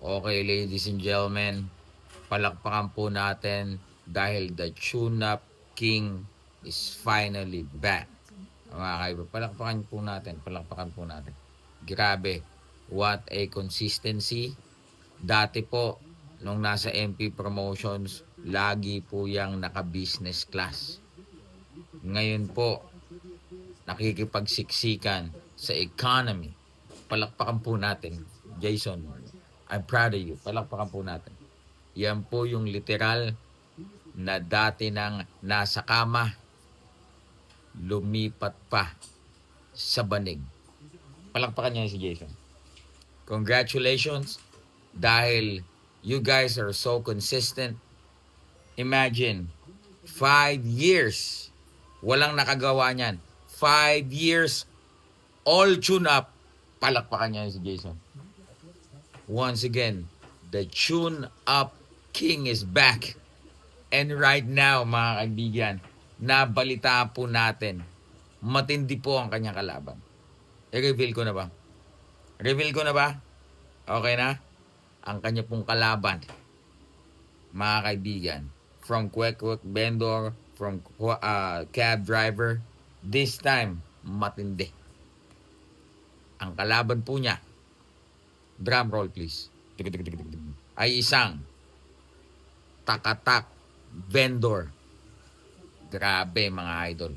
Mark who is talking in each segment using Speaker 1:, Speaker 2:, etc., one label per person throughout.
Speaker 1: Okay, ladies and gentlemen, palakpakan po natin dahil the tune-up king is finally back. Mga kaiba, palakpakan po natin. Grabe, what a consistency. Dati po, nung nasa MP Promotions, lagi po yung naka-business class. Ngayon po, nakikipagsiksikan sa economy. Palakpakan po natin, Jason. I'm proud of you. Palakpakan po natin. Yan po yung literal na dati nang nasa kama, lumipat pa sa banig. Palakpakan niya si Jason. Congratulations dahil you guys are so consistent. Imagine, 5 years, walang nakagawa niyan. 5 years, all tune up. Palakpakan niya si Jason. Once again, the tune up king is back. And right now, mga kaibigan, nabalita po natin, matindi po ang kanyang kalaban. I-reveal ko na ba? Reveal ko na ba? Okay na? Ang kanya pong kalaban, mga kaibigan, from quick vendor, from cab driver, this time, matindi. Ang kalaban po niya, drum roll please, ay isang takatak vendor. Grabe mga idol.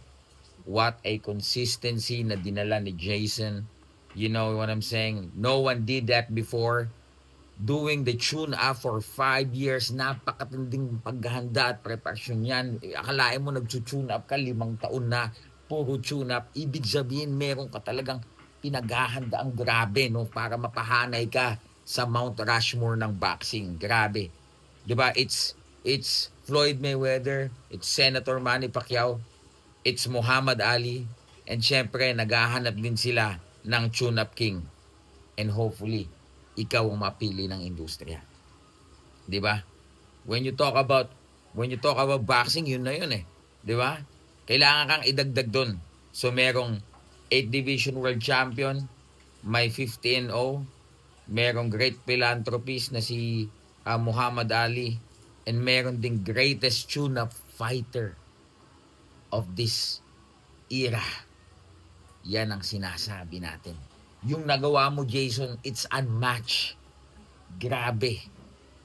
Speaker 1: What a consistency na dinala ni Jason. You know what I'm saying? No one did that before. Doing the tune-up for 5 years. Napakatinding paghahanda at preparasyon yan. Akalain mo nag-tune up ka 5 taon na. Puro tune-up. Ibig sabihin meron ka talagang pinaghahanda ang grabe, no? Para mapahanay ka sa Mount Rushmore ng boxing. Grabe. Diba? It's Floyd Mayweather. It's Senator Manny Pacquiao. It's Muhammad Ali. And syempre, naghahanap din sila ng tune-up king. And hopefully, ikaw ang mapili ng industriya. Di ba? When you talk about boxing, yun na yun eh. Di ba? Kailangan kang idagdag doon. So merong 8 Division World Champion, may 50-0, merong great philanthropist na si Muhammad Ali, and meron ding greatest tune-up fighter of this era. Yan ang sinasabi natin. Yung nagawa mo, Jason, it's unmatched. Grabe.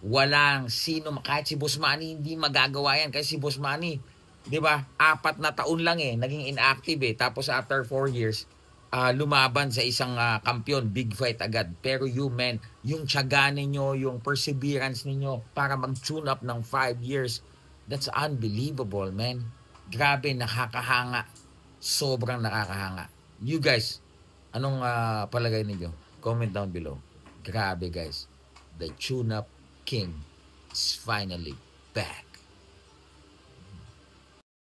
Speaker 1: Walang sino, kahit si Boss Manny, hindi magagawa yan. Kasi si Boss Manny, di ba, 4 na taon lang eh, naging inactive eh. Tapos after 4 years, lumaban sa isang kampiyon, big fight agad. Pero you, man, yung tiyaga ninyo, yung perseverance ninyo para mag-tune up ng 5 years, that's unbelievable, man. Grabe, nakakahanga. Sobrang nakakahanga. You guys, anong palagay ninyo? Comment down below. Grabe guys, the tune-up king is finally back.